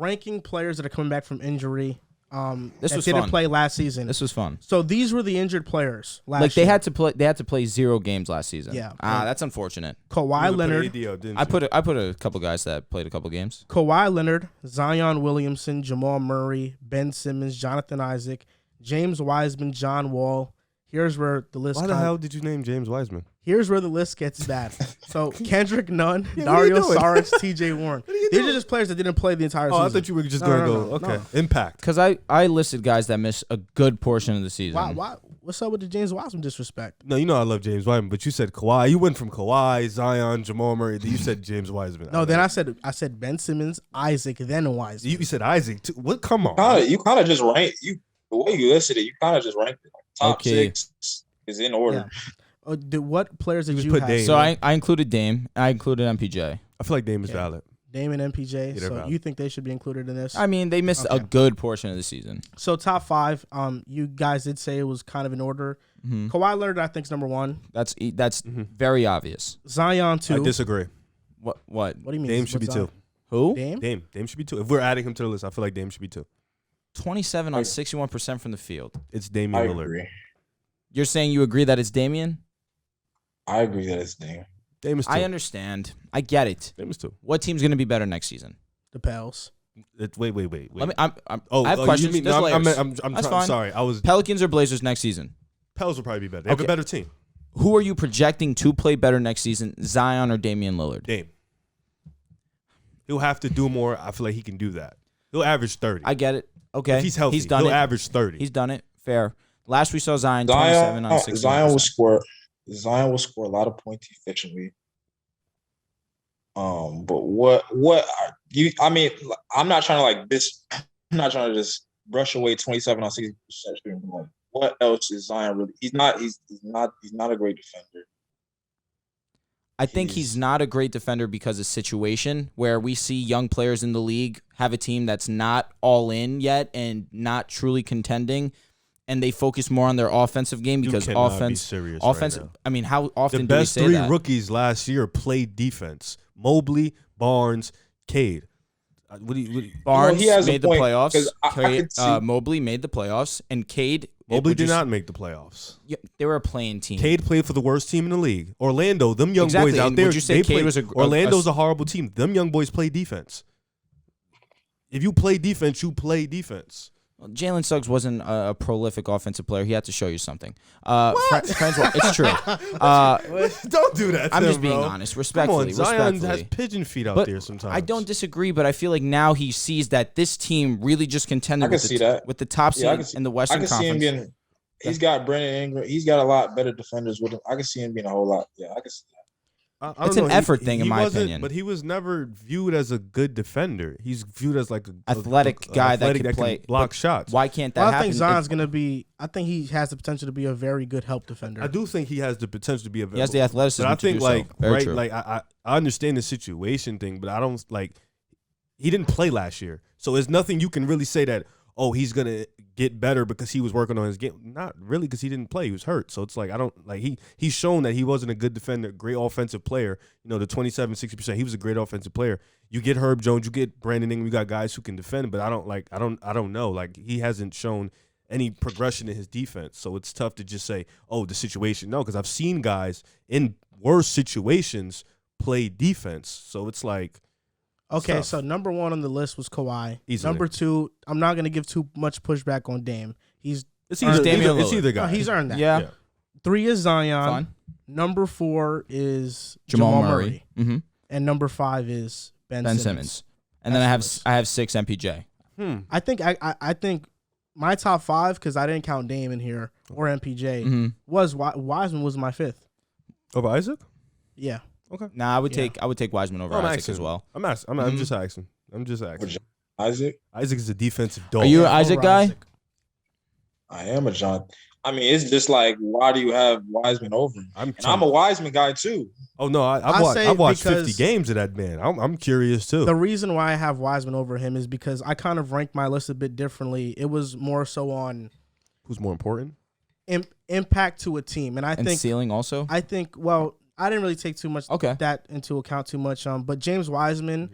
ranking players that are coming back from injury. This was didn't fun. play last season. This was fun. So these were the injured players last Like they year. had to play 0 games last season. Yeah. That's unfortunate. Kawhi Leonard. I put a couple guys that played a couple games. Kawhi Leonard, Zion Williamson, Jamal Murray, Ben Simmons, Jonathan Isaac, James Wiseman, John Wall. Here's where the list. Why the hell did you name James Wiseman? Here's where the list gets bad. So Kendrick Nunn, Yeah, Dario what are you doing? Saric, T.J. Warren. These are just players that didn't play the entire season. I thought you were just going to go. Okay, impact. Because I listed guys that missed a good portion of the season. Why? What's up with the James Wiseman disrespect? No, you know I love James Wiseman, but you said Kawhi. You went from Kawhi, Zion, Jamal Murray. Then you said James Wiseman. No, then I said Ben Simmons, Isaac, then Wiseman. You said Isaac too. What? Come on. You kind of just rank the way you listed it. You kind of just ranked it. Top 6 is in order. Yeah. What players did you put have? Dame. So I included Dame. I included MPJ. I feel like Dame is valid. Dame and MPJ. Yeah, So you think they should be included in this? I mean, they missed a good portion of the season. So top 5. You guys did say it was kind of in order. Mm-hmm. Kawhi Leonard, I think, is number 1. That's very obvious. Zion 2. I disagree. What? What do you mean? Dame should be 2. Who? Dame should be 2. If we're adding him to the list, I feel like Dame should be 2. 27 on 61% from the field. It's Damian I Lillard. agree. You're saying you agree that it's Damian? I agree that it's Dame. Dame is 2. I understand. I get it. Dame is 2. What team's going to be better next season? The Pels. Wait. Let me. I have questions. You mean, There's layers. I'm That's fine. sorry. I was Pelicans or Blazers next season? Pels will probably be better. They have a better team. Who are you projecting to play better next season, Zion or Damian Lillard? Dame. He'll have to do more. I feel like he can do that. He'll average 30. I get it. Okay. If he's healthy, he's done he'll it. average 30. He's done it. Fair. Last we saw Zion 27 on 60. Zion will score a lot of points efficiently. But what are you? I mean, I'm not trying to like this. I'm not trying to just brush away 27 on 60%. Like, what else is Zion really? He's not a great defender. I think he's not a great defender because of situation where we see young players in the league have a team that's not all in yet and not truly contending, and they focus more on their offensive game because offense. Right now. I mean, how often the do we best say 3 that? rookies last year played defense: Mobley, Barnes, Cade. Barnes he has a made the point, playoffs. 'cause I could see- Mobley made the playoffs, and Cade. Mobley did not make the playoffs. Yeah, they were a playing team. Cade played for the worst team in the league. Orlando, them young Exactly, boys out and there. would you say they Cade play, was Orlando's a horrible team. Them young boys play defense. If you play defense, you play defense. Well, Jalen Suggs wasn't a prolific offensive player. He had to show you something. It's true. Don't do that. I'm to just him, being bro. honest, respectfully. Come on, Zion respectfully. has pigeon feet out But there sometimes. I don't disagree, but I feel like now he sees that this team really just contended with the top seed in the Western Conference. I can see him being. He's got Brandon Ingram. He's got a lot better defenders with him. I can see him being a whole lot. Yeah, I can see that. I It's don't an know. effort thing, in my wasn't- opinion. But he was never viewed as a good defender. He's viewed as like a Athletic guy that can play block shots. Why can't that Well, I happen? think Zion's going to be. I think he has the potential to be a very good help defender. I do think he has the potential to be a. He has the athleticism. But I to think do like so. Very right, true. like I understand the situation thing, but I don't like. He didn't play last year, so there's nothing you can really say that. Oh, he's gonna get better because he was working on his game. Not really, because he didn't play. He was hurt. So it's like I don't like he's shown that he wasn't a good defender, great offensive player. You know, the 27-60%. He was a great offensive player. You get Herb Jones, you get Brandon Ingram, you got guys who can defend, but I don't know. Like he hasn't shown any progression in his defense. So it's tough to just say, oh, the situation. No, because I've seen guys in worse situations play defense. So it's like. Okay, Tough. so number 1 on the list was Kawhi. Easily. Number 2, I'm not going to give too much pushback on Dame. It's Damian either guy. No, he's earned that. Yeah. 3 is Zion. Fine. Number 4 is Jamal Murray. Mm-hmm. And number 5 is Ben Simmons. And then I have 6 MPJ. I think my top 5, because I didn't count Dame in here or MPJ, was Wiseman was my 5th. Over Isaac? Yeah. Okay. Nah, I would take Wiseman over Isaac as well. I'm just asking. Isaac? Isaac is a defensive dog. Are you an Isaac guy? I am a John. I mean, it's just like, why do you have Wiseman over him? I'm a Wiseman guy too. Oh no, I've watched 50 games of that man. I'm curious too. The reason why I have Wiseman over him is because I kind of ranked my list a bit differently. It was more so on who's more important, impact to a team, and I think ceiling also. I think I didn't really take too much that into account too much. But James Wiseman,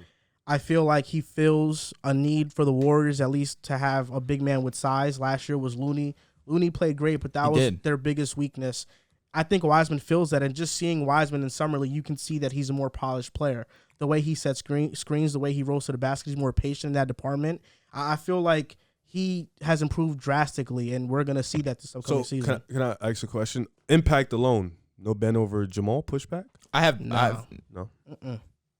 I feel like he fills a need for the Warriors, at least to have a big man with size. Last year was Looney. Looney played great, but that was their biggest weakness. I think Wiseman fills that, and just seeing Wiseman in Summer League, you can see that he's a more polished player. The way he sets screens, the way he rolls to the basket, he's more patient in that department. I feel like he has improved drastically, and we're going to see that this upcoming season. Can I ask a question? Impact alone, no Ben over Jamal pushback? I have no.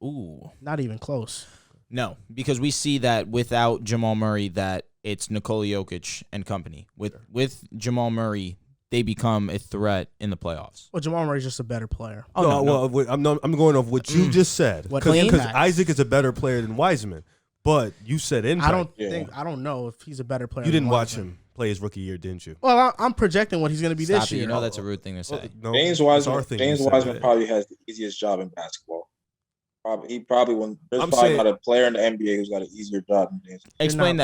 Ooh, not even close. No, because we see that without Jamal Murray, that it's Nikola Jokic and company. With Jamal Murray, they become a threat in the playoffs. Well, Jamal Murray's just a better player. Oh, no. I'm going off what you just said. Because Isaac is a better player than Wiseman. But you said impact. I don't know if he's a better player. You didn't watch him play his rookie year, didn't you? Well, I'm projecting what he's going to be this year. You know that's a rude thing to say. No, James Wiseman probably has the easiest job in basketball. There's probably not a player in the NBA who's got an easier job than James. Explain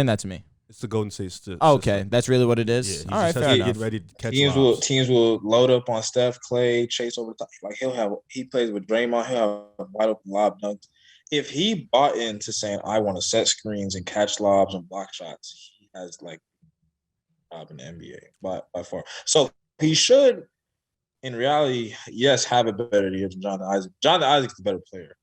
that to me. It's the Golden State system. Oh, okay, that's really what it is. Yeah, all right, fair enough. Get ready to catch teams will load up on Steph, Clay, Chase over top. Like he plays with Draymond. He'll have wide open lob dunks. If he bought into saying I want to set screens and catch lobs and block shots, he has like job in the NBA by far. So he should, in reality, yes, have a better year than Jonathan Isaac. Jonathan Isaac's the better player.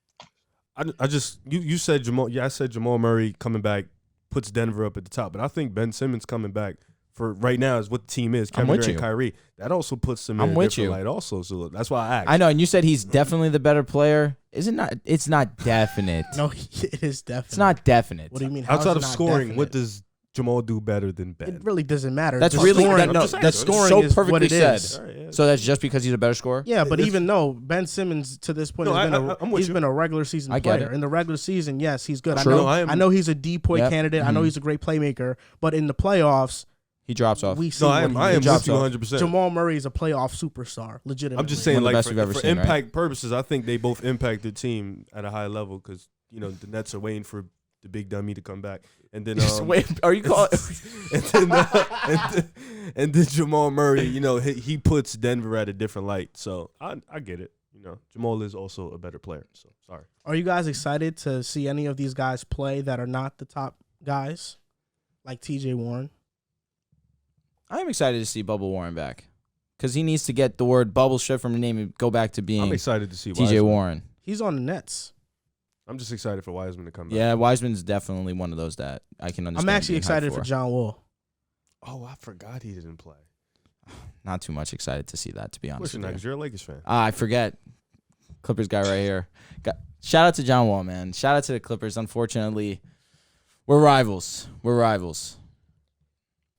You said Jamal. Yeah, I said Jamal Murray coming back puts Denver up at the top, but I think Ben Simmons coming back for right now is what the team is. Kevin Durant and Kyrie. That also puts them in a different light also. So that's why I asked. I know, and you said he's definitely the better player. Is it not? It's not definite. No, it is definite. It's not definite. What do you mean? Outside of scoring, what does Jamal do better than Ben? It really doesn't matter. That's really scoring, that's scoring so is perfectly what it said. is. Right, yeah. So that's just because he's a better scorer? Yeah, but even though Ben Simmons to this point he's been a regular season player. In the regular season, yes, he's good. True. I know he's a DPOY candidate. I know he's a great playmaker, but in the playoffs, he drops off. I am with you 100%. Jamal Murray is a playoff superstar, legitimately. I'm just saying, like, for impact right? purposes, I think they both impact the team at a high level because, the Nets are waiting for the big dummy to come back. And then are you calling? and then Jamal Murray, he puts Denver at a different light. So I get it. Jamal is also a better player. So sorry. Are you guys excited to see any of these guys play that are not the top guys, like T.J. Warren? I am excited to see Bubble Warren back because he needs to get the word bubble stripped from the name and go back to being. I'm excited to see T.J. Warren. He's on the Nets. I'm just excited for Wiseman to come back. Yeah, Wiseman's definitely one of those that I can understand. I'm actually excited for John Wall. Oh, I forgot he didn't play. Not too much excited to see that, to be honest. Listen, because you're a Lakers fan. I forget. Clippers guy right here. Shout out to John Wall, man. Shout out to the Clippers. Unfortunately, we're rivals. You're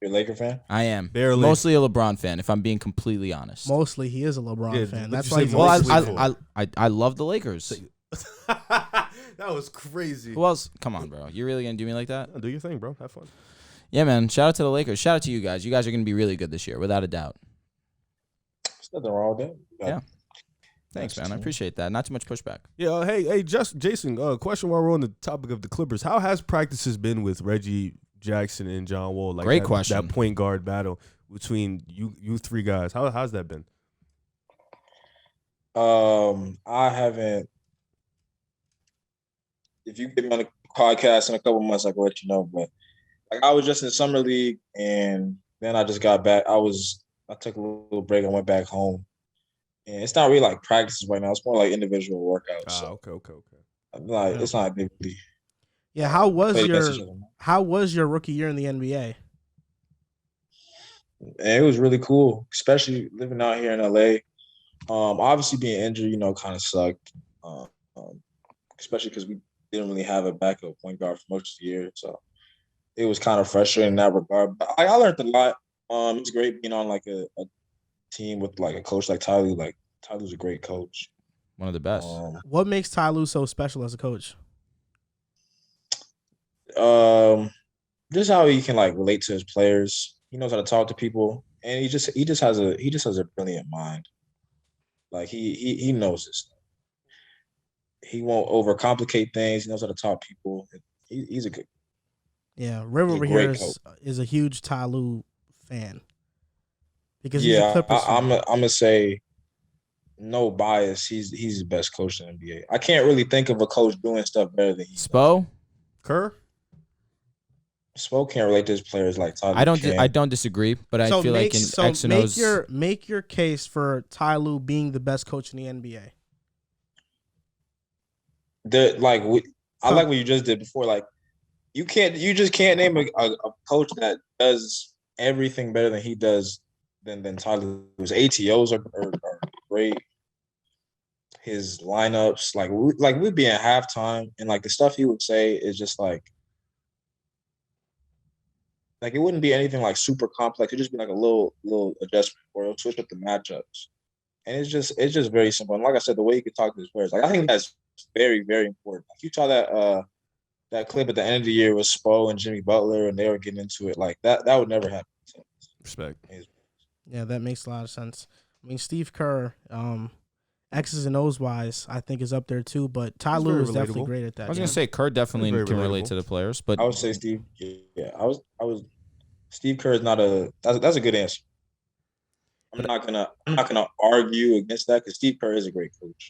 a Laker fan? I am. Barely. Mostly a LeBron fan, if I'm being completely honest. Mostly, he is a LeBron fan. That's why he's I love the Lakers. That was crazy. Who else? Come on, bro. You really going to do me like that? Do your thing, bro. Have fun. Yeah, man. Shout out to the Lakers. Shout out to you guys. You guys are going to be really good this year, without a doubt. There's nothing wrong with that. Yeah. Thanks, man. I appreciate that. Not too much pushback. Yeah. Hey, Jason. Question while we're on the topic of the Clippers: how has practices been with Reggie Jackson and John Wall? Like Great question. That point guard battle between you three guys. How's that been? I haven't. If you get me on the podcast in a couple months, I can let you know. But like, I was just in summer league, and then I just got back. I took a little break. I went back home, and it's not really like practices right now. It's more like individual workouts. Okay. It's not a big deal. Yeah, how was your rookie year in the NBA? And it was really cool, especially living out here in LA. Obviously being injured, kind of sucked. Especially because we didn't really have a backup point guard for most of the year, so it was kind of frustrating in that regard. But I learned a lot. It's great being on like a team with like a coach like Ty Lue. Like Ty Lue's a great coach, one of the best. What makes Ty Lue so special as a coach? Just how he can like relate to his players. He knows how to talk to people, and he just has a brilliant mind. Like he knows this stuff. He won't overcomplicate things. He knows how to talk to people. He's a good. Yeah, River over here is a huge Ty Lue fan because he's a Clippers fan. I'm gonna say no bias. He's the best coach in the NBA. I can't really think of a coach doing stuff better than he does. Spo? Kerr? Spo can't relate to his players like Tyler. I don't disagree, but I feel like in X and O's. Make your case for Ty Lue being the best coach in the NBA. I like what you just did before. Like, you just can't name a coach that does everything better than he does than Tyler. His ATOs are great. His lineups, we'd be in halftime, and like the stuff he would say is just like it wouldn't be anything like super complex. It'd just be like a little adjustment, or it'll switch up the matchups, and it's just very simple. And like I said, the way he could talk to his players, like I think that's very, very important. Like you saw that clip at the end of the year with Spo and Jimmy Butler, and they were getting into it. Like that would never happen. Respect. Yeah, that makes a lot of sense. I mean, Steve Kerr, X's and O's wise, I think is up there too. But Ty Lue is definitely great at that. I was gonna say Kerr definitely can relate to the players, but I would say Steve. Yeah, I was. Steve Kerr is not a. That's a good answer. I'm not gonna argue against that because Steve Kerr is a great coach.